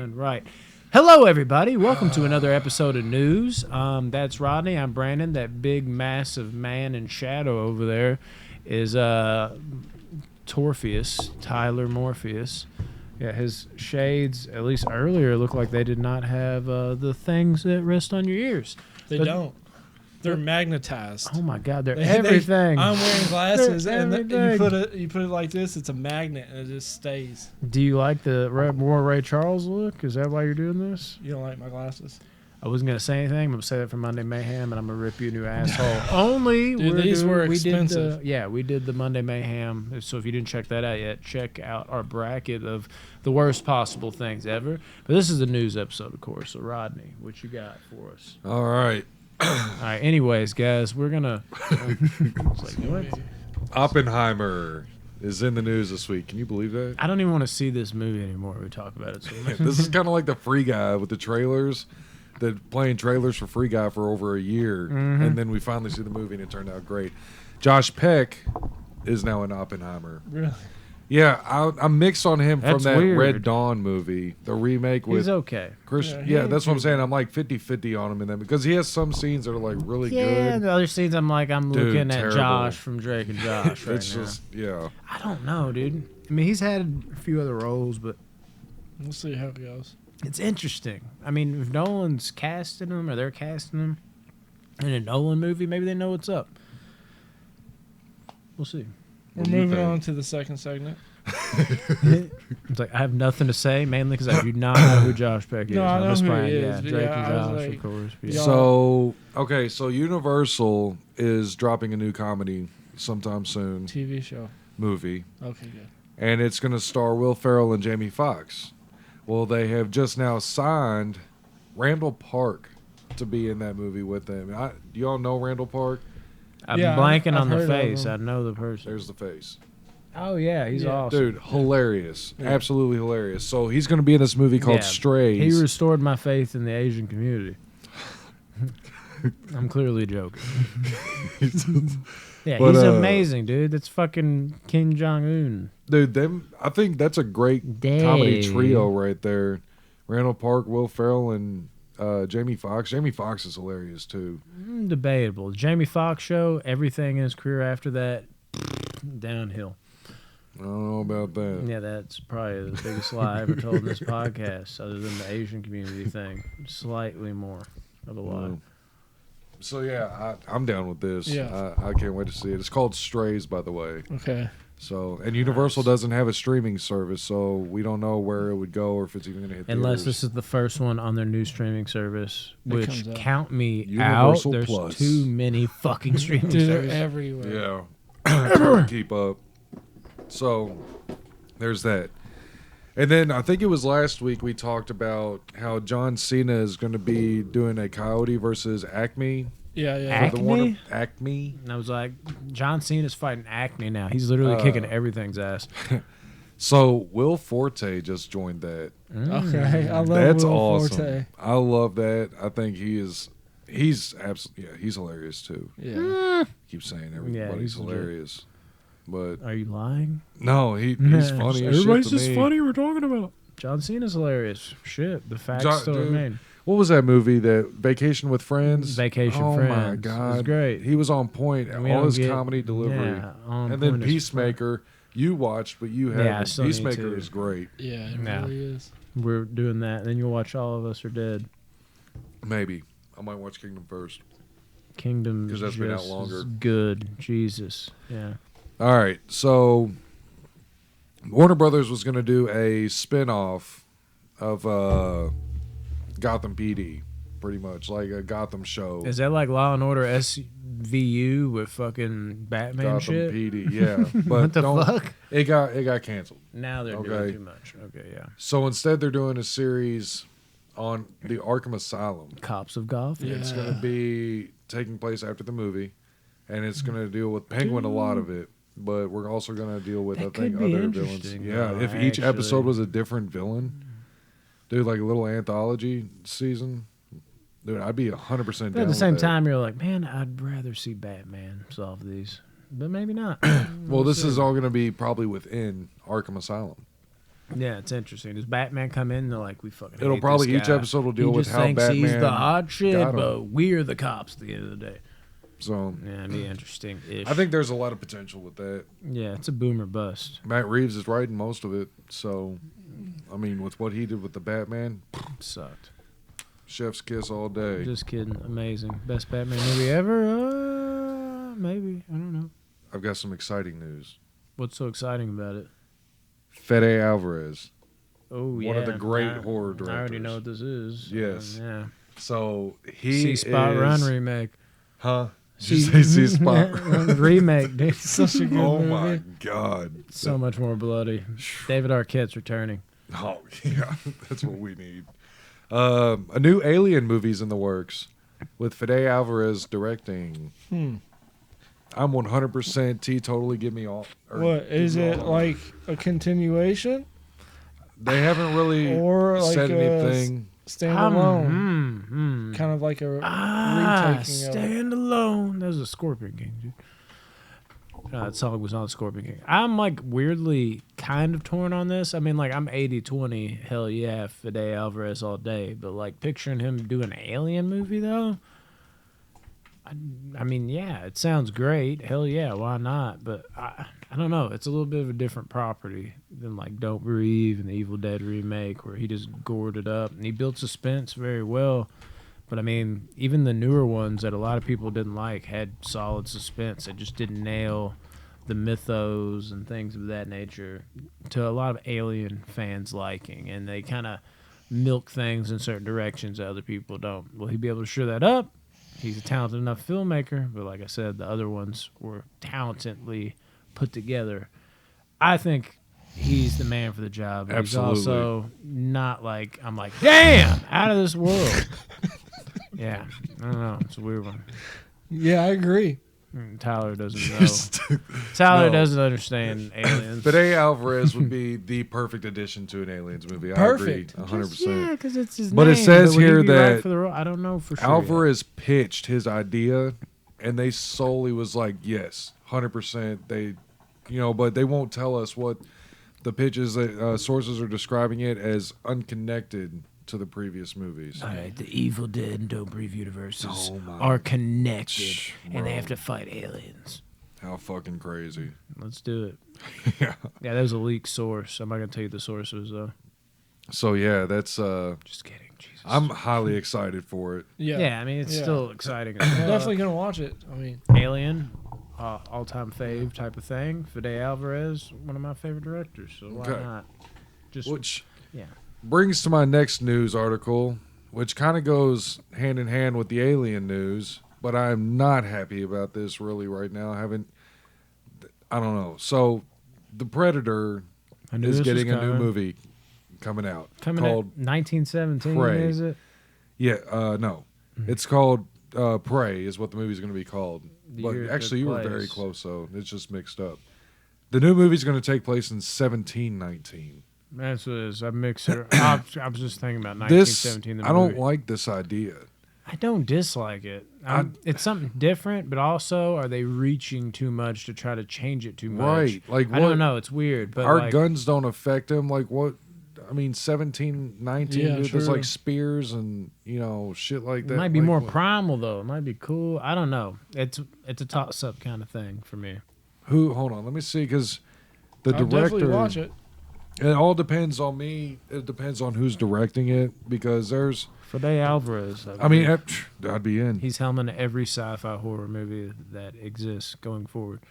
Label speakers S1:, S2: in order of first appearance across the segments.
S1: Right. Hello, everybody. Welcome to another episode of News. That's Rodney. I'm Brandon. That big, massive man in shadow over there is Torpheus, Tyler Morpheus. Yeah, his shades, at least earlier, look like they did not have the things that rest on your ears.
S2: They don't. They're magnetized.
S1: Oh my God, they're everything.
S2: I'm wearing glasses, and
S1: everything.
S2: you put it like this. It's a magnet, and it just stays.
S1: Do you like the more Ray Charles look? Is that why you're doing this?
S2: You don't like my glasses?
S1: I wasn't gonna say anything. I'm gonna say that for Monday Mayhem, and I'm gonna rip you a new asshole. Only
S2: Dude, these were expensive.
S1: We did the Monday Mayhem. So if you didn't check that out yet, check out our bracket of the worst possible things ever. But this is a news episode, of course. So Rodney, what you got for us?
S3: All right.
S1: All right. Anyways, guys, we're gonna. What?
S3: Oppenheimer is in the news this week. Can you believe that?
S1: I don't even want to see this movie anymore. We talk about it so much.
S3: This is kind of like the Free Guy with the trailers. They're playing trailers for Free Guy for over a year, and then we finally see the movie, and it turned out great. Josh Peck is now in Oppenheimer.
S2: Really?
S3: Yeah, I'm mixed on him
S1: That's
S3: from that
S1: weird.
S3: Red Dawn movie, the remake with
S1: He's okay.
S3: Christian.
S2: Yeah,
S3: Yeah, that's what I'm saying. I'm like 50-50 on him in that because he has some scenes that are like really
S1: Yeah,
S3: good.
S1: the other scenes I'm like, I'm
S3: Dude,
S1: looking at
S3: terrible.
S1: Josh from Drake and Josh right
S3: It's
S1: now.
S3: just, yeah.
S1: I don't know, dude. I mean, he's had a few other roles, but
S2: We'll see how it goes.
S1: it's interesting. I mean, if Nolan's casting him or they're casting him in a Nolan movie, maybe they know what's up. We'll see.
S2: We're
S3: What do you
S2: moving
S3: think?
S2: on to the second segment.
S1: It's like I have nothing to say, mainly because I do not know who Josh Peck is.
S2: No, I
S1: I'm
S2: know
S1: just
S2: who he
S1: playing,
S2: is,
S1: yeah,
S2: but
S1: Drake
S2: yeah,
S1: and
S2: I was
S1: Josh,
S2: like,
S1: of course. But
S2: y'all-
S3: So Universal is dropping a new comedy sometime soon,
S2: TV show.
S3: movie,
S2: Okay, good.
S3: and it's going to star Will Ferrell and Jamie Foxx. Well, they have just now signed Randall Park to be in that movie with them. Do y'all know Randall Park?
S1: I'm
S2: Yeah,
S1: blanking
S2: I've
S1: on the
S2: heard of
S1: face.
S2: him.
S1: I know the person.
S3: There's the face.
S1: Oh, yeah, he's
S2: Yeah.
S1: awesome.
S3: Dude, hilarious.
S2: Yeah.
S3: Absolutely hilarious. So he's going to be in this movie called
S1: Yeah.
S3: Strays.
S1: He restored my faith in the Asian community. I'm clearly joking. Yeah,
S3: But,
S1: he's amazing, dude. That's fucking Kim Jong-un.
S3: Dude, I think that's a great comedy trio right there. Randall Park, Will Ferrell, and Jamie Foxx. Jamie Foxx is hilarious too.
S1: Debatable. Jamie Foxx show, everything in his career after that, downhill.
S3: I don't know about that.
S1: Yeah, that's probably the biggest lie I ever told in this podcast, other than the Asian community thing. Slightly more of a lie.
S3: So yeah, I'm down with this.
S2: Yeah.
S3: I can't wait to see it. It's called Strays, by the way.
S2: Okay.
S3: So, and Universal
S1: Nice.
S3: doesn't have a streaming service, so we don't know where it would go or if it's even going to hit
S1: Unless
S3: theaters.
S1: this is the first one on their new streaming service,
S2: That
S1: which
S2: comes out.
S1: count me
S3: Universal
S1: out. There's
S3: Plus.
S1: too many fucking streaming
S2: Dude, they're
S1: services.
S2: everywhere.
S3: Yeah. It's hard to keep up. So there's that. And then I think it was last week we talked about how John Cena is going to be doing a Coyote versus Acme.
S2: Yeah, yeah.
S1: Acme?
S3: Acme.
S1: And I was like, John Cena's fighting acne now. He's literally kicking everything's ass.
S3: So Will Forte just joined that.
S2: Okay, I love
S3: That's
S2: Will
S3: awesome.
S2: Forte.
S3: I love that. I think he's absolutely, yeah, he's hilarious too.
S2: Yeah.
S3: Keep saying
S1: Yeah,
S3: everybody's
S1: he's legit.
S3: hilarious. But
S1: Are you lying?
S3: no, he's funny as
S1: Everybody's
S3: shit to
S1: just
S3: me.
S1: funny we're talking about. John Cena's hilarious. Shit, the facts
S3: John-
S1: still
S3: dude,
S1: remain.
S3: What was that movie? That Vacation with Friends?
S1: Vacation
S3: oh
S1: Friends.
S3: my
S1: It
S3: god,
S1: was great.
S3: He was on point.
S1: We
S3: All
S1: don't
S3: his
S1: get-
S3: comedy delivery.
S1: Yeah, on
S3: And then
S1: point as fuck.
S3: Peacemaker, you watched, but you
S1: Yeah, I
S3: haven't.
S1: still need
S3: Peacemaker
S1: to.
S3: is great.
S2: Yeah, it
S1: Yeah.
S2: really is.
S1: We're doing that. Then you'll watch All of Us Are Dead.
S3: Maybe I might watch Kingdom first.
S1: Kingdom
S3: 'Cause that's been out
S1: just
S3: longer.
S1: is good. Jesus. Yeah.
S3: All right, so Warner Brothers was going to do a spin-off of Gotham PD, pretty much like a Gotham show.
S1: Is that like Law and Order SVU with fucking Batman
S3: Gotham
S1: shit?
S3: PD, yeah. But
S1: What the
S3: don't,
S1: fuck?
S3: It got canceled.
S1: Now they're
S3: Okay.
S1: doing too much. Okay, yeah.
S3: So instead, they're doing a series on the Arkham Asylum.
S1: Cops of Gotham.
S2: Yeah.
S3: It's going to be taking place after the movie, and it's going to deal with Penguin a lot of it. But we're also going to deal with,
S1: That
S3: I think,
S1: could be
S3: other villains.
S1: interesting,
S3: Yeah,
S1: though,
S3: if each episode
S1: actually.
S3: was a different villain, dude, like a little anthology season, dude, I'd be 100% down
S1: But at the
S3: with
S1: same
S3: that.
S1: time, you're like, man, I'd rather see Batman solve these. But maybe not.
S3: Well, this is all going to be probably within Arkham Asylum.
S1: Yeah, it's interesting. Does Batman come in? They're like, we fucking.
S3: It'll
S1: hate
S3: probably
S1: this
S3: each
S1: guy.
S3: episode will deal
S1: He
S3: with
S1: just
S3: how
S1: thinks he's
S3: Batman
S1: the hot shit,
S3: got him.
S1: but we're the cops at the end of the day.
S3: So
S1: Yeah, it'd be interesting.
S3: I think there's a lot of potential with that.
S1: Yeah, it's a boomer bust.
S3: Matt Reeves is writing most of it, so I mean, with what he did with the Batman,
S1: Sucked.
S3: chef's kiss all day.
S1: Just kidding. Amazing. Best Batman movie ever? Maybe. I don't know.
S3: I've got some exciting news.
S1: What's so exciting about it?
S3: Fede Alvarez.
S1: Oh, yeah.
S3: One of the great horror
S1: I already
S3: directors.
S1: know what this is.
S3: Yes.
S1: Yeah.
S3: So he
S1: C-Spot
S3: is,
S1: Run remake.
S3: Huh? Did you say C-Spot?
S1: Remake, dude.
S2: Such a good
S3: Oh
S2: movie.
S3: my God.
S1: So much more bloody. David Arquette's returning.
S3: Oh yeah, that's what we need. A new Alien movie's in the works, with Fede Alvarez directing. I'm 100% totally give me all. or
S2: What
S3: give
S2: is
S3: me
S2: it
S3: all.
S2: like a continuation
S3: They haven't really
S2: or like
S3: said
S2: a
S3: anything.
S2: standalone? Kind of like a retaking of it.
S1: Stand alone. That was a Scorpion King, dude. No, that song was on Scorpion King. I'm like weirdly kind of torn on this. I mean, like I'm 80-20. Hell yeah, Fede Alvarez all day. But like picturing him do an Alien movie though. I mean, yeah, it sounds great. Hell yeah, why not? But I don't know. It's a little bit of a different property than like Don't Breathe and the Evil Dead remake, where he just gored it up and he built suspense very well. But I mean, even the newer ones that a lot of people didn't like had solid suspense. It just didn't nail the mythos and things of that nature to a lot of Alien fans' liking, and they kind of milk things in certain directions that other people don't. Will he be able to shore that up? He's a talented enough filmmaker, but like I said, the other ones were talentedly put together. I think he's the man for the job. But
S3: Absolutely.
S1: He's also not like, I'm like, damn, out of this world. Yeah, I don't know. It's a weird one.
S2: Yeah, I agree.
S1: Tyler doesn't know. Tyler doesn't understand aliens.
S3: Fede Alvarez would be the perfect addition to an Aliens movie.
S2: Perfect.
S3: I agree, 100%.
S1: Yeah, because it's his
S3: But
S1: name.
S3: it says
S1: would he
S3: here
S1: be right
S3: that
S1: for the role? I don't know for sure.
S3: Alvarez pitched his idea, and they solely was like, yes, 100%. They, but they won't tell us what the pitches that sources are describing it as unconnected to the previous movies.
S1: All right, the Evil Dead and Don't Breathe universes
S3: Oh my
S1: are connected, and
S3: bro.
S1: they have to fight aliens.
S3: How fucking crazy.
S1: Let's do it.
S3: Yeah.
S1: Yeah, that was a leaked source. I'm not gonna tell you the sources though.
S3: So yeah, that's
S1: Just kidding. Jesus.
S3: I'm highly excited for it.
S2: Yeah.
S1: Yeah, I mean it's
S2: Yeah.
S1: still exciting.
S2: Definitely gonna watch it. I mean,
S1: Alien, all-time fave type of thing. Fede Alvarez, one of my favorite directors. So why
S3: Okay.
S1: not? Just
S3: Which
S1: yeah.
S3: brings to my next news article, which kind of goes hand in hand with the Alien news, but I'm not happy about this really right now. I don't know. So, The Predator
S1: I knew
S3: is
S1: this was
S3: getting a new
S1: coming.
S3: movie coming out
S1: Coming
S3: called
S1: out 1917.
S3: Prey.
S1: Is it?
S3: no. It's called Prey is what the movie's going to be called.
S1: The
S3: But
S1: year it
S3: actually, you
S1: took
S3: were very
S1: place.
S3: close, so it's just mixed up. The new movie's going to take place in 1719.
S1: That's what it is. I mixed it. I was just thinking about
S3: This
S1: 1917. The
S3: I don't
S1: movie.
S3: like this idea.
S1: I don't dislike it. It's something different, but also, are they reaching too much to try to change it too much?
S3: Right. Like
S1: I
S3: what
S1: don't know. It's weird, but
S3: our
S1: like,
S3: guns don't affect them. Like what? I mean, 17, 19,
S2: Yeah,
S3: dude, there's
S2: true.
S3: like spears and shit like
S1: it
S3: that.
S1: might be
S3: Like,
S1: more
S3: what-
S1: primal though. It might be cool. I don't know. It's a toss up kind of thing for me.
S3: Hold on, let me see, because the
S2: I'll definitely
S3: director.
S2: watch it.
S3: It all depends on me. It depends on who's directing it, because there's.
S1: Fede Alvarez.
S3: I mean, I'd be in.
S1: he's helming every sci-fi horror movie that exists going forward.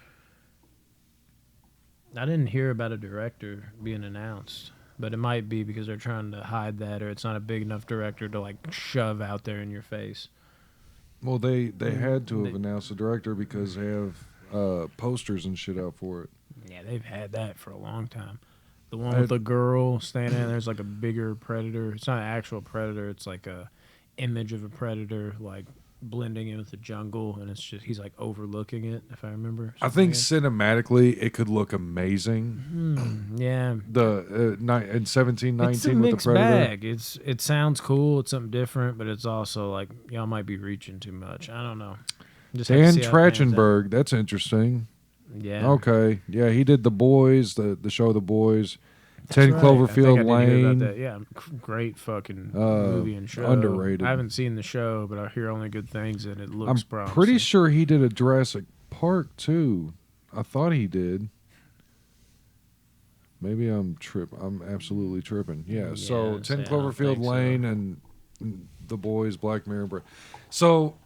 S1: I didn't hear about a director being announced, but it might be because they're trying to hide that, or it's not a big enough director to like shove out there in your face.
S3: Well, they had to have
S1: They-
S3: announced the director because they have posters and shit out for it.
S1: Yeah, they've had that for a long time. The one with the girl standing there, there's like a bigger predator. It's not an actual predator. It's like a image of a predator, like blending in with the jungle, and it's just he's like overlooking it. If I remember,
S3: I think
S1: something
S3: cinematically it could look amazing.
S1: like that. Yeah,
S3: In 1719
S1: it's a
S3: with the
S1: mixed
S3: Predator.
S1: bag. It sounds cool. It's something different, but it's also like y'all might be reaching too much. I don't know. Just have to
S3: Dan
S1: see how it pans out.
S3: Trachtenberg, that's interesting.
S1: Yeah.
S3: Okay, yeah, he did The Boys, the show The Boys. 10
S1: right.
S3: Cloverfield
S1: I think I did hear
S3: Lane.
S1: about that. Yeah, great fucking movie and show.
S3: Underrated.
S1: I haven't seen the show, but I hear only good things, and it
S3: I'm
S1: looks promising.
S3: pretty sure he did a Jurassic Park too. I thought he did. Maybe I'm absolutely tripping. Yeah. So 10 Cloverfield Lane and The Boys, Black Mirror. So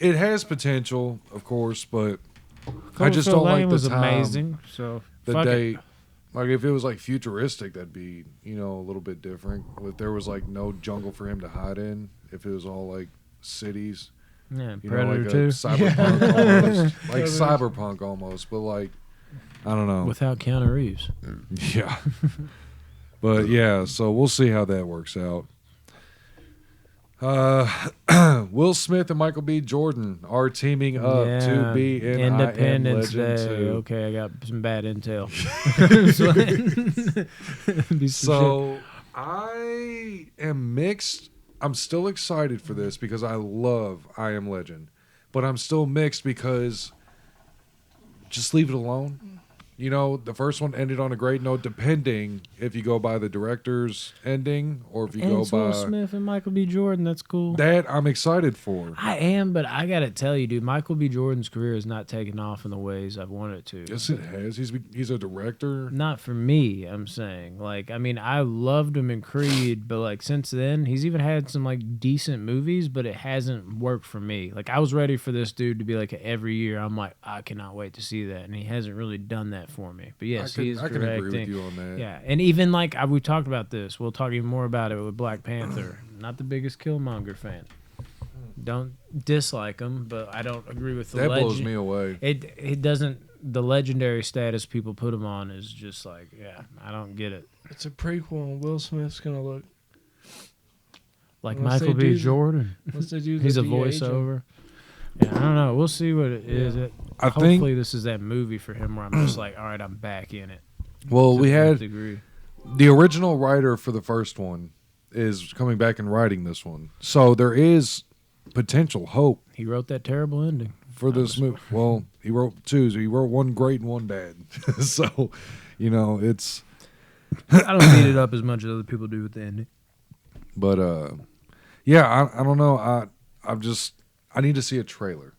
S3: it has potential, of course, but I just don't like the
S1: was
S3: time.
S1: amazing. So
S3: The
S1: fuck
S3: date.
S1: it.
S3: Like if it was like futuristic, that'd be a little bit different. If there was like no jungle for him to hide in, if it was all like cities,
S1: Yeah,
S3: like
S1: Predator 2.
S3: cyberpunk almost, like cyberpunk almost, but like I don't know.
S1: Without Keanu Reeves.
S3: Yeah, but yeah, so we'll see how that works out. Will Smith and Michael B. Jordan are teaming up to be in
S1: Independence
S3: I Am Legend
S1: Day.
S3: 2.
S1: Okay, I got some bad intel.
S3: So I am mixed. I'm still excited for this because I love I Am Legend, but I'm still mixed because just leave it alone. The first one ended on a great note, depending if you go by the director's ending or if you go by
S1: Will Smith and Michael B. Jordan. That's cool.
S3: that. I'm excited for.
S1: I am, but I gotta tell you, dude, Michael B. Jordan's career is not taking off in the ways I've wanted it to.
S3: Yes, it has. He's a director.
S1: Not for me, I'm saying. Like, I mean, I loved him in Creed, but like since then, he's even had some like decent movies, but it hasn't worked for me. Like, I was ready for this dude to be like every year. I'm like, I cannot wait to see that, and he hasn't really done that for me. But yes, he
S3: I can agree with you on that.
S1: Yeah, and even like we talked about this. We'll talk even more about it with Black Panther. Not the biggest Killmonger fan. Don't dislike him, but I don't agree with the
S3: That blows me away.
S1: It doesn't. The legendary status people put him on is just like, yeah, I don't get it.
S2: It's a prequel, and Will Smith's gonna look
S1: Like
S2: Unless
S1: Michael
S2: they
S1: B.
S2: do-
S1: Jordan.
S2: Unless they do
S1: He's a
S2: the de-aging.
S1: voiceover. Yeah, I don't know. We'll see what it is.
S3: I
S1: Hopefully,
S3: think.
S1: this is that movie for him where I'm just like, all right, I'm back in it.
S3: Well,
S1: To
S3: we
S1: the
S3: had
S1: nth degree.
S3: the original writer for the first one is coming back and writing this one, so there is potential hope
S1: He wrote that terrible ending.
S3: for this movie. Well, he wrote two. So he wrote one great and one bad. So, it's.
S1: I don't beat it up as much as other people do with the ending.
S3: But yeah, I don't know. I need to see a trailer.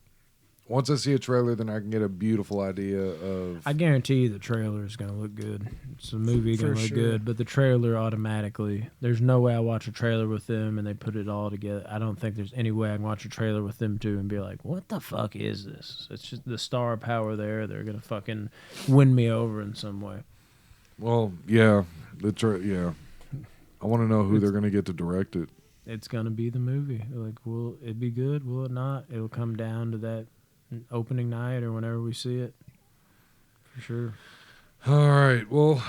S3: Once I see a trailer, then I can get a beautiful idea of.
S1: I guarantee you the trailer is going to look good. It's a movie going
S2: For
S1: to look
S2: sure.
S1: good, but the trailer automatically, there's no way I watch a trailer with them and they put it all together. I don't think there's any way I can watch a trailer with them too and be like, what the fuck is this? It's just the star power there. They're going to fucking win me over in some way.
S3: Well, yeah, yeah. I want to know who they're going to get to direct it.
S1: It's going to be the movie. Like, will it be good? Will it not? It'll come down to that opening night or whenever we see it. For sure.
S3: All right. Well,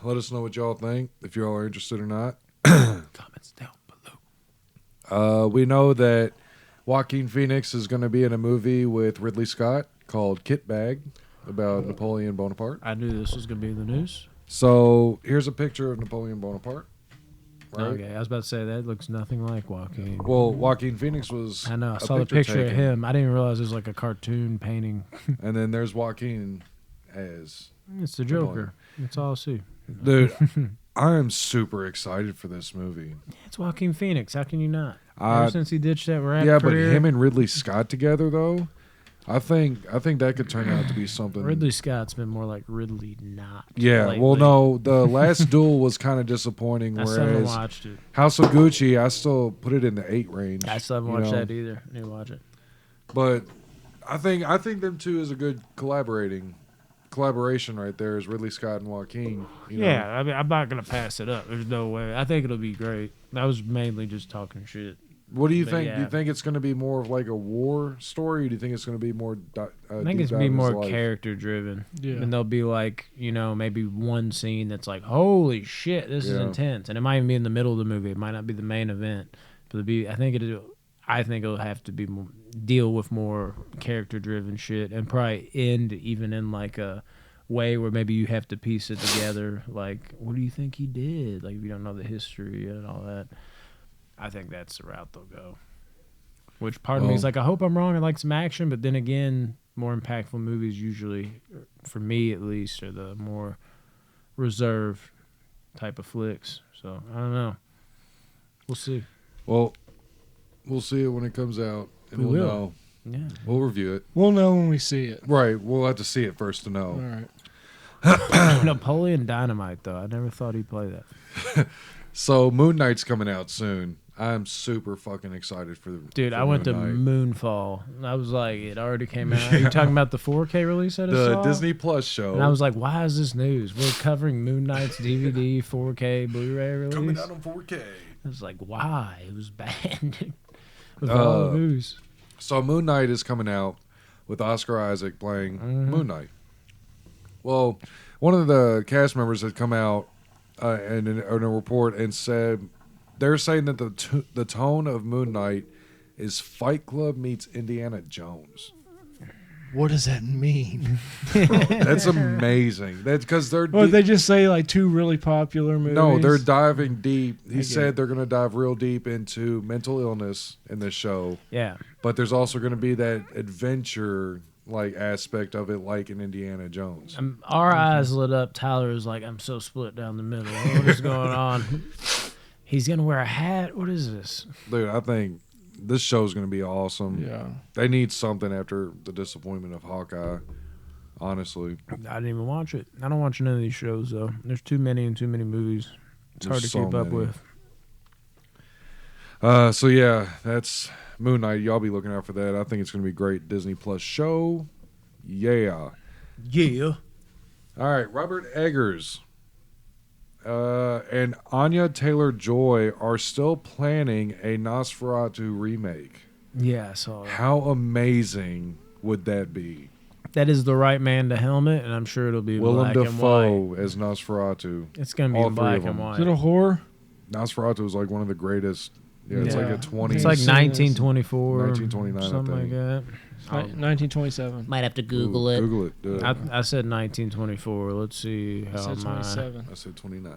S3: let us know what y'all think, if y'all are interested or not.
S1: Comments down below.
S3: We know that Joaquin Phoenix is going to be in a movie with Ridley Scott called Kit Bag about Napoleon Bonaparte.
S1: I knew this was going to be in the news.
S3: So here's a picture of Napoleon Bonaparte. Right?
S1: Okay, I was about to say that looks nothing like Joaquin.
S3: Well, Joaquin Phoenix was.
S1: I know. I
S3: a
S1: saw the picture of
S3: taken.
S1: him. I didn't realize it was like a cartoon painting.
S3: And then there's Joaquin as.
S1: It's the Joker. That's all I see.
S3: Dude, I am super excited for this movie.
S1: It's Joaquin Phoenix. How can you not?
S3: I-
S1: Ever since he ditched that rap
S3: Yeah,
S1: career,
S3: but him and Ridley Scott together, though, I think that could turn out to be something.
S1: Ridley Scott's been more like Ridley not.
S3: Yeah,
S1: lately.
S3: well, no, the last duel was kind of disappointing.
S1: I still haven't
S3: Whereas
S1: watched it.
S3: House of Gucci, I still put it in the 8 range.
S1: I still haven't
S3: you
S1: watched
S3: know?
S1: that either. I need to watch it.
S3: But I think them two is a good collaboration right there. Is Ridley Scott and Joaquin? You know?
S1: Yeah, I mean, I'm not gonna pass it up. There's no way. I think it'll be great. I was mainly just talking shit.
S3: What do you
S1: But
S3: think? Do
S1: yeah.
S3: you think it's going to be more of like a war story? Or do you think it's going to be more?
S1: I think it's gonna be more character driven.
S2: Yeah.
S1: And there'll be like, maybe one scene that's like, holy shit, this is
S3: Yeah.
S1: intense. And it might even be in the middle of the movie. It might not be the main event. But I think it'll have to be more, deal with more character driven shit and probably end even in like a way where maybe you have to piece it together. Like, what do you think he did? Like, if you don't know the history and all that. I think that's the route they'll go. Which part of me is like, I hope I'm wrong. I like some action, but then again, more impactful movies usually, for me at least, are the more reserved. type of flicks. So I don't know. We'll see.
S3: Well, we'll see it when it comes out, and
S1: We
S3: we'll
S1: will.
S3: know.
S1: Yeah.
S3: We'll review it.
S2: We'll know when we see it.
S3: Right. We'll have to see it first to know.
S2: All right.
S1: Napoleon Dynamite, though. I never thought he'd play that.
S3: So Moon Knight's coming out soon. I'm super fucking excited for the
S1: Dude,
S3: for
S1: I went to
S3: Moon Knight.
S1: Moonfall. I was like, it already came out. Are you talking about the 4K release that I
S3: The
S1: saw?
S3: Disney Plus show.
S1: And I was like, why is this news? We're covering Moon Knight's DVD 4K Blu-ray release.
S3: coming out on 4K.
S1: I was like, why? It was bad. With all the news.
S3: So Moon Knight is coming out with Oscar Isaac playing Moon Knight. Well, one of the cast members had come out in a report and said they're saying that the tone of Moon Knight is Fight Club meets Indiana Jones.
S2: What does that mean?
S3: That's amazing. That's because they're
S2: Well, they just say like two really popular movies.
S3: no, they're diving deep. He
S2: I get
S3: said
S2: it.
S3: they're going to dive real deep into mental illness in this show,
S1: Yeah.
S3: but there's also going to be that adventure like aspect of it, like in Indiana Jones.
S1: Our eyes lit up. Tyler was like, I'm so split down the middle. What is going on? He's going to wear a hat. What is this?
S3: Dude, I think this show's going to be awesome.
S2: Yeah.
S3: They need something after the disappointment of Hawkeye, honestly.
S1: I didn't even watch it. I don't watch none of these shows, though. There's too many and too many movies. It's hard to
S3: There's so
S1: keep up
S3: many.
S1: with.
S3: So yeah, that's Moon Knight. Y'all be looking out for that. I think it's going to be a great Disney Plus show. Yeah.
S1: Yeah.
S3: All right, Robert Eggers and Anya Taylor-Joy are still planning a Nosferatu remake.
S1: Yeah, I saw that.
S3: How amazing would that be?
S1: That is the right man to helmet, and I'm sure it'll be
S3: Willem
S1: black and white.
S3: Dafoe as Nosferatu.
S1: It's going to be
S3: All
S1: in
S3: three
S1: black
S3: of
S1: and
S3: them.
S1: white.
S2: Is it a horror?
S3: Nosferatu was like one of the greatest. Yeah, it's like
S2: Yeah.
S3: a 20.
S1: It's like
S2: It's
S1: 1924.
S3: 1929, I
S1: something like
S3: think.
S1: that.
S2: 1927.
S1: Might have to
S3: Ooh,
S1: Google it.
S3: Google it. Do it.
S1: I said 1924. Let's see
S2: I
S1: how
S2: said
S1: mine.
S2: 27.
S3: I said 29.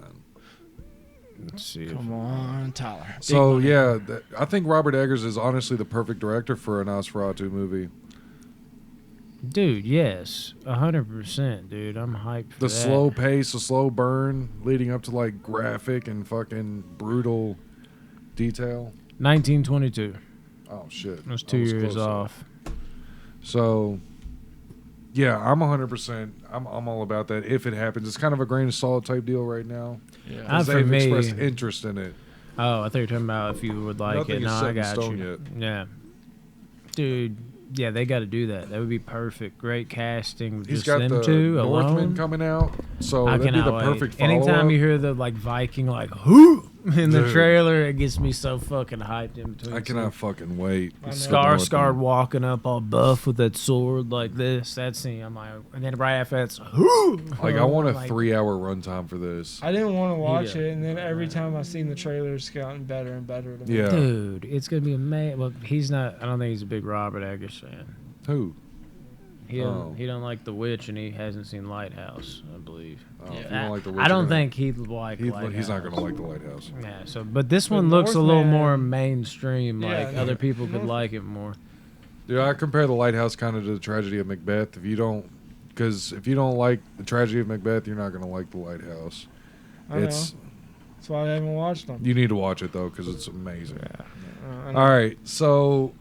S1: Let's see.
S2: Come on, Tyler. Big
S3: So
S2: money.
S3: yeah, I think Robert Eggers is honestly the perfect director for a Nosferatu movie.
S1: Dude, yes. 100%, dude. I'm hyped for
S3: The
S1: that.
S3: slow pace, the slow burn, leading up to like graphic and fucking brutal detail.
S1: 1922.
S3: Oh shit,
S1: That's
S3: I
S1: 2
S3: was
S1: years
S3: close.
S1: off.
S3: So, yeah, I'm 100%. I'm all about that. If it happens, it's kind of a grain of salt type deal right now.
S2: Yeah.
S3: 'Cause
S1: For
S3: they've
S1: me-
S3: expressed interest in it.
S1: Oh, I thought you were talking about if you would like
S3: Nothing
S1: it.
S3: is
S1: No,
S3: set
S1: I
S3: in
S1: got
S3: stone
S1: you.
S3: yet.
S1: Yeah. Dude, yeah, they got to do that. That would be perfect. Great casting.
S3: He's
S1: Just
S3: got
S1: them
S3: the
S1: two
S3: Northman
S1: alone.
S3: coming out, so
S1: I
S3: that'd be
S1: cannot
S3: the
S1: wait.
S3: perfect follow-up.
S1: Anytime you hear the like Viking like whoo in the
S3: Dude.
S1: trailer, it gets me so fucking hyped in between.
S3: I cannot fucking wait.
S2: I know.
S1: Scar walking up all buff with that sword like this. That scene, I'm like, and then right after that's whoo.
S3: Like I want a
S1: Like,
S3: 3-hour runtime for this.
S2: I didn't want to watch
S1: Yeah.
S2: it, and then every time I've seen the trailer, it's gotten better and better to me.
S3: Yeah.
S1: Dude, it's gonna be amazing. Well, he's not. I don't think he's a big Robert Eggers fan.
S3: Who?
S1: He
S3: Oh.
S1: he don't like The Witch, and he hasn't seen Lighthouse, I believe.
S3: Oh, if you
S1: I,
S3: don't like the
S1: I don't
S3: Witcher,
S1: think he'd like Lighthouse.
S3: he's not gonna like the Lighthouse.
S1: Yeah. So, but this
S2: But
S1: one looks a little
S2: Northman-
S1: more mainstream.
S2: Yeah,
S1: Like
S2: no,
S1: other people could
S2: North-
S1: like it more.
S3: Dude, I compare the Lighthouse kind of to the Tragedy of Macbeth. If you don't like the Tragedy of Macbeth, you're not gonna like the Lighthouse.
S2: I know. That's why I haven't watched them.
S3: You need to watch it though because it's amazing.
S2: I know.
S3: All right, so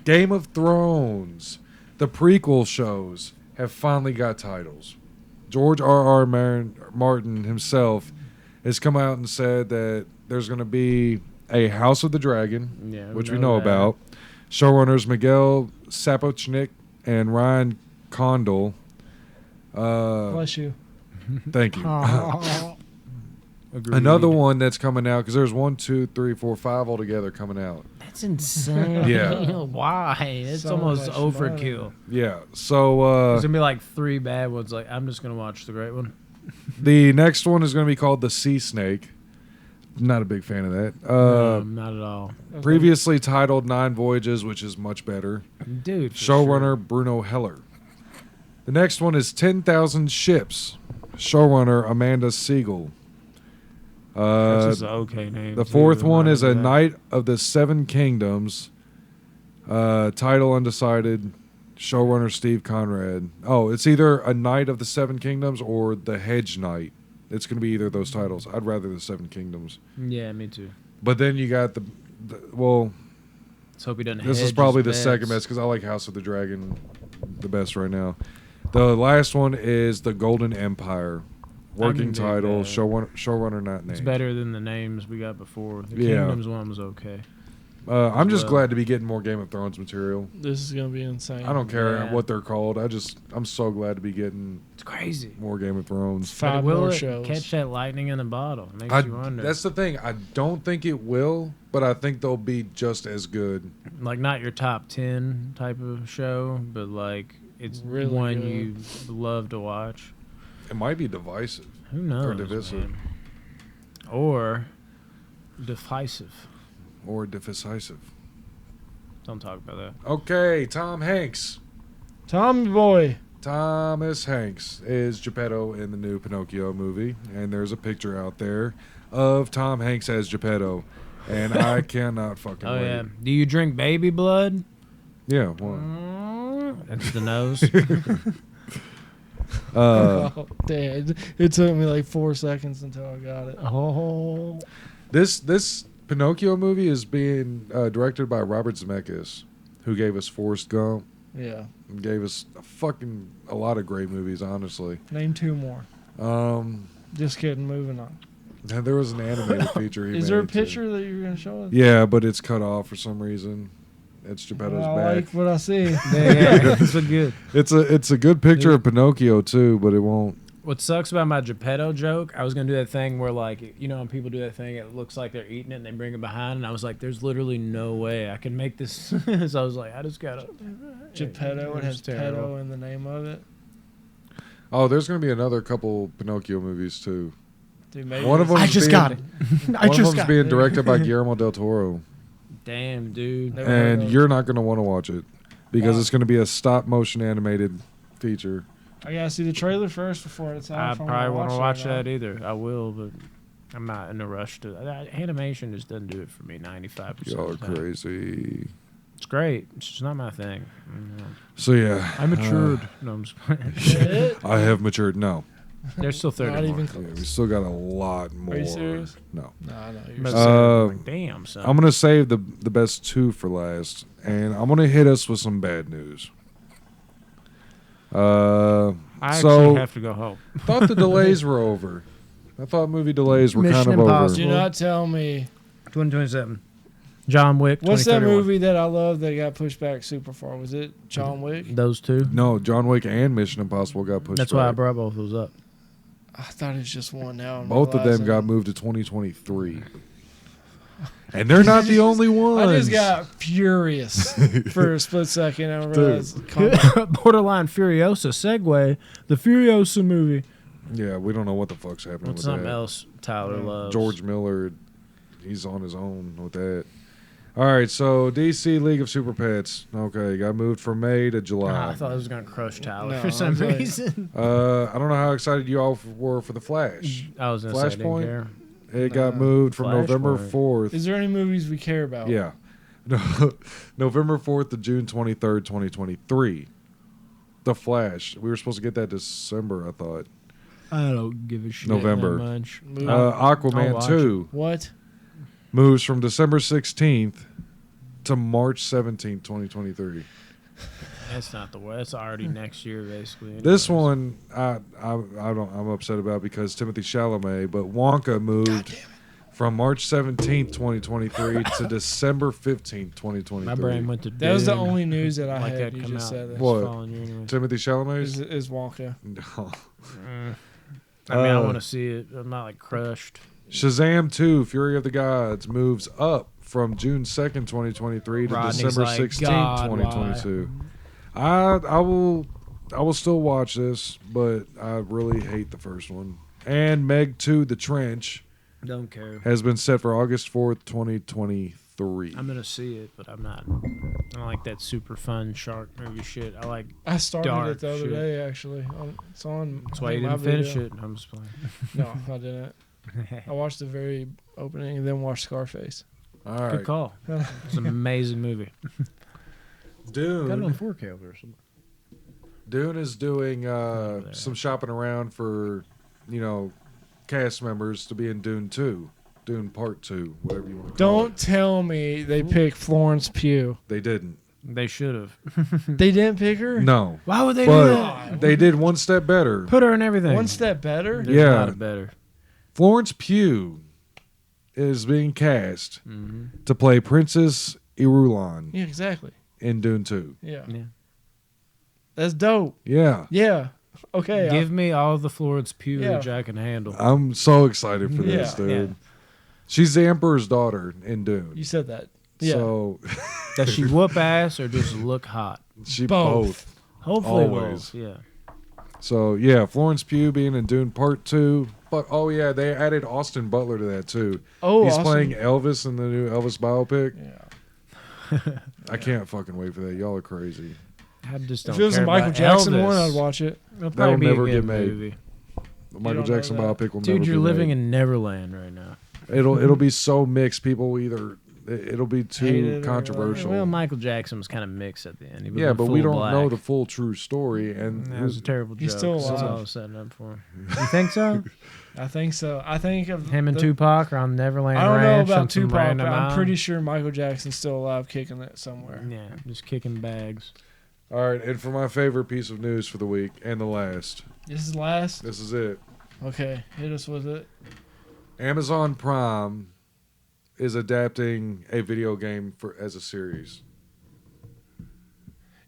S3: Game of Thrones, the prequel shows have finally got titles. George R.R. Martin himself has come out and said that there's going to be a House of the Dragon,
S1: Yeah,
S3: which we know about. Showrunners Miguel Sapochnik and Ryan Condal.
S2: Bless you.
S3: Thank you.
S1: Agreed.
S3: Another one that's coming out because there's 1, 2, 3, 4, 5 altogether coming out.
S1: That's insane.
S3: Yeah.
S1: Why? It's
S2: So
S1: almost
S2: much
S1: overkill.
S3: Yeah. So
S1: There's gonna be like 3 bad ones. Like I'm just gonna watch the great one.
S3: the next one is going to be called The Sea Snake. Not a big fan of that.
S1: Not at all,
S3: Previously titled 9 Voyages, which is much better.
S1: dude. for
S3: Showrunner Bruno Heller. The next one is 10,000 Ships. Showrunner Amanda Siegel.
S1: Sure. That's just an okay name.
S3: The
S1: too,
S3: fourth
S1: I'm
S3: one
S1: not
S3: is A
S1: into that.
S3: Knight of the Seven Kingdoms. Title undecided. Showrunner Steve Conrad. Oh, it's either A Knight of the Seven Kingdoms or The Hedge Knight. it's going to be either of those titles. I'd rather the Seven Kingdoms.
S1: Yeah, me too.
S3: But then you got the well.
S1: Let's hope he doesn't.
S3: This is probably the second best because I like House of the Dragon the best right now. The last one is the Golden Empire. Working title, showrunner not named.
S1: It's better than the names we got before. The Kingdoms one was okay.
S3: I'm just glad to be getting more Game of Thrones material.
S2: This is gonna be insane.
S3: I don't care what they're called. I'm so glad to be getting.
S1: It's crazy.
S3: More Game of Thrones.
S2: 5 more shows.
S1: Catch that lightning in the bottle. It makes you wonder.
S3: That's the thing. I don't think it will, but I think they'll be just as good.
S1: Like not your top 10 type of show, but like it's
S2: really
S1: one
S2: good.
S1: you love to watch.
S3: It might be divisive.
S1: Who knows?
S3: Or divisive.
S1: Man. Or decisive.
S3: Or decisive.
S1: Don't talk about that.
S3: Okay, Tom Hanks.
S2: Tommy boy.
S3: Thomas Hanks is Geppetto in the new Pinocchio movie, and there's a picture out there of Tom Hanks as Geppetto, and I cannot fucking wait.
S1: Yeah. Do you drink baby blood?
S3: Yeah, one.
S1: That's the nose.
S2: Oh, damn. It took me like 4 seconds until I got it.
S1: Oh.
S3: This Pinocchio movie is being directed by Robert Zemeckis, who gave us Forrest Gump.
S2: Yeah.
S3: And gave us a lot of great movies, honestly.
S2: Name 2 more. Just kidding. Moving on.
S3: And there was an animated feature.
S2: Is there a picture that you're gonna show us?
S3: Yeah, but it's cut off for some reason. It's Geppetto's
S2: I
S3: back.
S2: like what I see.
S1: Yeah, it's a good.
S3: It's a good picture of Pinocchio too, but it won't.
S1: What sucks about my Geppetto joke, I was going to do that thing where, like, you know, when people do that thing, it looks like they're eating it and they bring it behind. And I was like, there's literally no way I can make this. So I was like, I just got to.
S2: Geppetto, it has pedo in the name of it.
S3: Oh, there's going to be another couple Pinocchio movies too.
S2: Dude, maybe
S3: one of them
S1: I just got it.
S3: One of them's being directed by Guillermo del Toro.
S1: Damn, dude.
S3: And you're not going to want to watch it because it's going to be a stop motion animated feature.
S2: I gotta see the trailer first before it's out.
S1: I probably want to watch that either. I will, but I'm not in a rush to. Animation just doesn't do it for me 95%.
S3: Y'all are crazy.
S1: It's great. It's just not my thing.
S3: So, yeah.
S1: I matured. No, I'm just playing.
S3: I have matured. No.
S1: There's still 30
S2: Not
S1: more.
S2: even close.
S3: Yeah, we still got a lot more.
S2: Are you serious?
S3: No.
S2: No, I know.
S3: Uh,
S1: like, damn, son.
S3: I'm going to save the best 2 for last, and I'm going to hit us with some bad news.
S1: I actually have to go home.
S3: Thought the delays were over. I thought movie delays were
S1: Mission
S3: kind of
S1: Impossible.
S2: Do not tell me.
S1: 2027. John Wick.
S2: What's that movie that I love that got pushed back super far? Was it John Wick?
S1: Those two?
S3: over. No, John Wick and Mission Impossible got pushed
S1: That's
S3: back.
S1: why I brought both those up.
S2: I thought it was just one now.
S3: Both of them got moved to 2023. And they're not the only ones.
S2: I just got furious for a split second. I realized.
S1: Borderline Furiosa. Segue. The Furiosa movie.
S3: Yeah, we don't know what the fuck's happening
S1: What's
S3: with
S1: something
S3: that.
S1: else Tyler loves?
S3: George Miller, he's on his own with that. All right, so DC League of Super Pets. Okay, got moved from May to July.
S1: I thought it was going to crush Tyler
S2: No,
S1: for some reason.
S3: I don't know how excited you all were for The Flash.
S1: I was going to say I didn't
S3: Flashpoint?
S1: care.
S3: It got moved from November
S1: Flashpoint.
S3: 4th.
S2: Is there any movies we care about?
S3: Yeah. November 4th to June 23rd, 2023. The Flash. We were supposed to get that December, I thought.
S1: I don't give a shit
S3: November.
S1: that much.
S2: I'll
S3: Aquaman
S1: watch
S3: 2
S2: What?
S3: moves from December 16th to March 17th, 2023.
S1: That's not the way. It's already next year, basically.
S3: This one, I'm upset about because Timothy Chalamet, but Wonka moved from March 17th, 2023 to December 15th, 2023.
S1: My brain went to
S2: That was the
S1: Dune.
S2: only news that I
S1: Like
S2: had.
S1: that
S2: You
S1: come
S2: just
S1: out.
S2: said it.
S3: What?
S1: Following you anyway.
S3: Timothy Chalamet?
S2: Is Wonka?
S3: No.
S1: I mean, I want to see it. I'm not like crushed.
S3: Shazam 2, Fury of the Gods moves up from June 2nd, 2023 to
S1: Rodney's
S3: December
S1: like,
S3: 16th,
S1: God,
S3: 2022. I will still watch this, but I really hate the first one. And Meg 2, The Trench
S1: Don't care.
S3: has been set for August 4th, 2023.
S1: I'm gonna see it, but I'm not. I don't like that super fun shark movie shit. I like.
S2: I started
S1: Dark
S2: it the other
S1: shit.
S2: day, actually. It's on.
S1: That's why you
S2: my
S1: didn't finish
S2: video.
S1: it. I'm just playing.
S2: No, I didn't. I watched the very opening and then watched Scarface.
S3: All right.
S1: Good call. It's an amazing movie. Got it on
S3: Dune.
S1: 4K over there somewhere.
S3: Dune is doing
S1: there.
S3: some shopping around for, cast members to be in Dune 2. Dune Part 2, whatever you want to call it.
S2: Don't tell me they picked Florence Pugh.
S3: They didn't.
S1: They should have.
S2: They didn't pick her?
S3: No.
S1: Why would they do
S3: But
S1: that?
S3: they did one step better.
S1: Put her in everything.
S2: One step better?
S1: There's
S3: Yeah.
S1: a lot of better.
S3: Florence Pugh is being cast to play Princess Irulan
S2: Yeah, exactly.
S3: in Dune 2.
S2: Yeah.
S1: Yeah.
S2: That's dope.
S3: Yeah.
S2: Yeah. Okay.
S1: Give me all the Florence Pugh
S2: Yeah.
S1: that I can handle.
S3: I'm so excited for this,
S2: Yeah.
S3: dude.
S1: Yeah.
S3: She's the Emperor's daughter in Dune.
S2: You said that. Yeah.
S3: So
S1: Does she whoop ass or just look hot?
S3: she
S2: Both.
S3: both.
S1: Hopefully
S3: Always.
S1: both. Yeah.
S3: So yeah, Florence Pugh being in Dune Part 2. But oh yeah, they added Austin Butler to that too.
S2: Oh,
S3: He's
S2: awesome.
S3: playing Elvis in the new Elvis biopic.
S2: Yeah.
S3: I can't fucking wait for that. Y'all are crazy.
S1: I just
S2: If
S1: don't
S2: it was a
S1: care
S2: Michael
S1: about
S2: Jackson
S1: Elvis.
S2: one, I'd watch it.
S1: It'll
S3: That
S1: probably
S3: will
S1: be a
S3: never
S1: good
S3: get made.
S1: movie.
S3: The Michael
S2: don't know
S3: Jackson
S2: that.
S3: biopic will never
S1: Dude,
S3: be
S1: you're living
S3: made.
S1: in Neverland right now.
S3: It'll be so mixed. People will either it'll be
S2: Hate
S3: too
S2: it or
S3: controversial.
S1: Well, Michael Jackson was kind of mixed at the end. He was
S3: Yeah,
S1: in
S3: but
S1: full
S3: we don't
S1: black.
S3: know the full true story, and
S1: That was a terrible joke.
S2: He's still
S1: That's all I
S2: alive.
S1: was setting up for him. You think so?
S2: I think so. I think of
S1: Him and
S2: the-
S1: Tupac are on Neverland
S2: I don't know
S1: Ranch on
S2: about
S1: some
S2: Tupac, but
S1: random
S2: I'm
S1: island.
S2: pretty sure Michael Jackson's still alive, kicking it somewhere.
S1: Yeah, just kicking bags.
S3: all right. And for my favorite piece of news for the week and the last,
S2: This is last.
S3: this is it.
S2: Okay, hit us with it.
S3: Amazon Prime is adapting a video game as a series.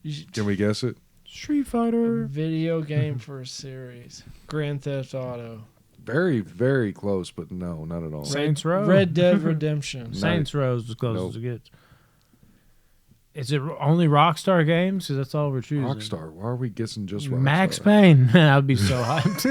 S2: You should-
S3: Can we guess it?
S1: Street Fighter.
S2: Video game for a series. Grand Theft Auto.
S3: Very, very close, but no, not at all.
S1: Saints Row.
S2: Red Dead Redemption.
S1: Saints Row is as close
S3: Nope.
S1: as it gets. Is it only Rockstar Games? Because that's all we're choosing.
S3: Rockstar. Why are we guessing just Rockstar?
S1: Max Payne. I'd be so hyped.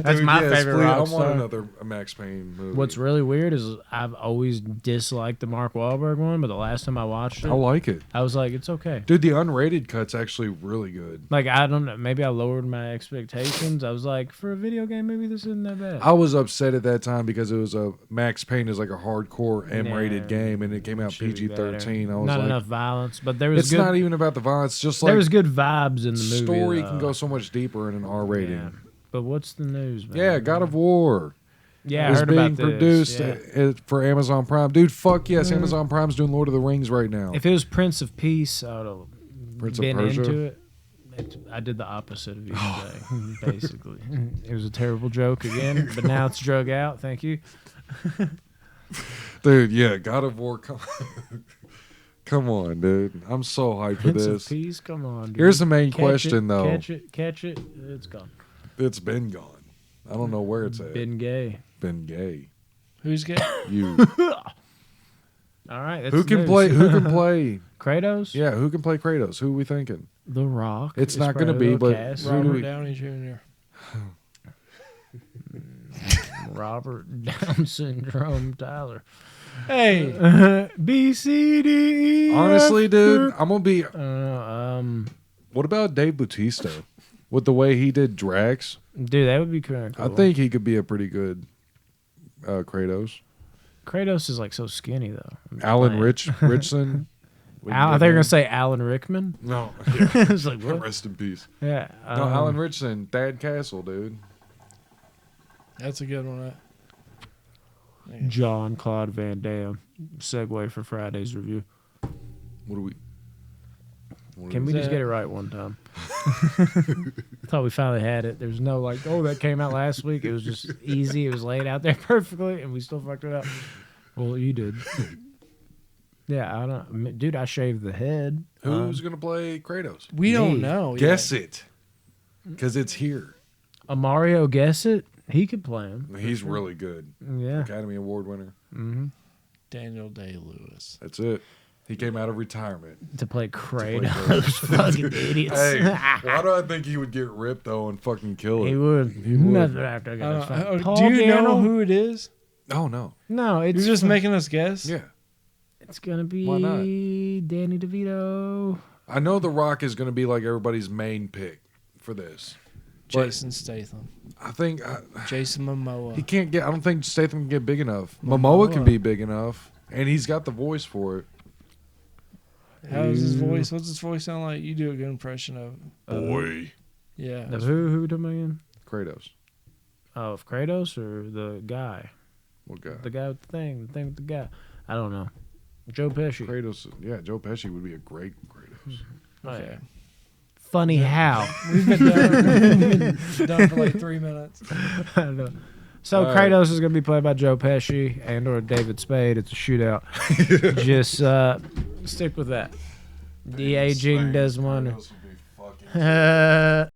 S1: That's
S3: Dude,
S1: my
S3: yes,
S1: favorite
S3: please. I
S1: Rockstar.
S3: want another Max Payne movie.
S1: What's really weird is I've always disliked the Mark Wahlberg one, but the last time I watched it,
S3: I like it.
S1: I was like, it's okay.
S3: Dude, the unrated cut's actually really good.
S1: Like, I don't know, maybe I lowered my expectations. I was like, for a video game, maybe this isn't that bad.
S3: I was upset at that time because it was a Max Payne is like a hardcore M-rated
S1: Yeah,
S3: game, and it came out
S1: should be better.
S3: PG-13. I was
S1: Not
S3: like,
S1: enough violence, but there was
S3: it's
S1: good.
S3: not even about the violence. Just
S1: there
S3: like
S1: was good vibes in the movie.
S3: story can
S1: though.
S3: go so much deeper in an R rating.
S1: Yeah. But what's the news, man?
S3: Yeah, God of War
S1: Yeah, I
S3: is
S1: heard
S3: being
S1: about this.
S3: produced
S1: Yeah.
S3: for Amazon Prime. Dude, fuck yes, Amazon Prime's doing Lord of the Rings right now.
S1: If it was Prince of Peace, I would have
S3: Prince of
S1: been
S3: Persia?
S1: into it. I did the opposite of you today, basically. It was a terrible joke again, but now it's drug out. Thank you.
S3: Dude, yeah, God of War. Come on, dude. I'm so hyped for
S1: Prince of
S3: this.
S1: Peace, come on, dude.
S3: Here's the main
S1: Catch
S3: question,
S1: it,
S3: though.
S1: Catch it, it's gone.
S3: It's been gone. I don't know where it's at.
S1: Been gay.
S3: Been gay.
S2: Who's gay?
S3: You.
S1: All right, that's
S3: Who
S1: the
S3: can
S1: news.
S3: play? Who can play?
S1: Kratos?
S3: Yeah, who can play Kratos? Who are we thinking?
S1: The Rock.
S3: It's
S1: is
S3: not gonna
S1: probably
S3: be,
S1: the
S3: but
S1: cast.
S3: who do
S2: Robert
S3: we-
S2: Downey Jr.
S1: Robert Down syndrome. Tyler.
S2: Hey,
S1: B C D E.
S3: Honestly, dude, I'm gonna be. What about Dave Bautista? With the way he did Drax,
S1: Dude, that would be kind of cool.
S3: I think he could be a pretty good Kratos.
S1: Kratos is like so skinny though.
S3: Alan
S1: Like-
S3: Richson.
S1: I thought you were gonna say Alan Rickman.
S3: No.
S1: It's like what?
S3: Rest in peace.
S1: Yeah.
S3: No, Alan Richson, Thad Castle, dude.
S2: that's a good one.
S1: John Claude Van Damme. Segue for Friday's review.
S3: What do we?
S1: Can we
S2: Is
S1: just
S2: that-
S1: get it right one time? I thought we finally had it. There's no like, oh, that came out last week. It was just easy. It was laid out there perfectly, and we still fucked it up. Well, you did. Yeah, I don't, dude. I shaved the head.
S3: Who's gonna play Kratos?
S2: We
S1: Me.
S2: don't know.
S3: Guess it, because it's here.
S1: Mario? Guess it. He could play him.
S3: He's really good.
S1: Yeah.
S3: Academy Award winner.
S1: Mm-hmm.
S2: Daniel Day-Lewis.
S3: That's it. He came out of retirement.
S1: To play
S3: play
S1: Kratos. Fucking idiots.
S3: Hey, why do I think he would get ripped though and fucking kill
S1: He
S3: it?
S1: would.
S3: He would.
S1: Never after I got his phone. Paul
S2: Do you know
S1: Dano?
S2: who it is?
S3: Oh no.
S1: No, it's
S2: You're just making us guess.
S3: Yeah,
S1: It's gonna be
S3: Why not?
S1: Danny DeVito.
S3: I know The Rock is gonna be like everybody's main pick for this. But
S2: Jason Statham.
S3: I think
S2: Jason Momoa.
S3: he can't get. I don't think Statham can get big enough. Momoa can be big enough, and he's got the voice for it.
S2: How's his voice? What's his voice sound like? You do a good impression of.
S3: Boy,
S2: Yeah.
S1: Who we talking about again?
S3: Kratos.
S1: Of Kratos or the guy?
S3: What guy?
S1: The guy with the thing with the guy. I don't know. Joe Pesci.
S3: Kratos. Yeah, Joe Pesci would be a great Kratos.
S2: Okay.
S1: Funny how?
S2: We've been done for like 3 minutes.
S1: I know. So
S3: All
S1: Kratos is going to be played by Joe Pesci and or David Spade. It's a shootout. Just stick with that. De-aging does wonder.
S3: Kratos would be fucking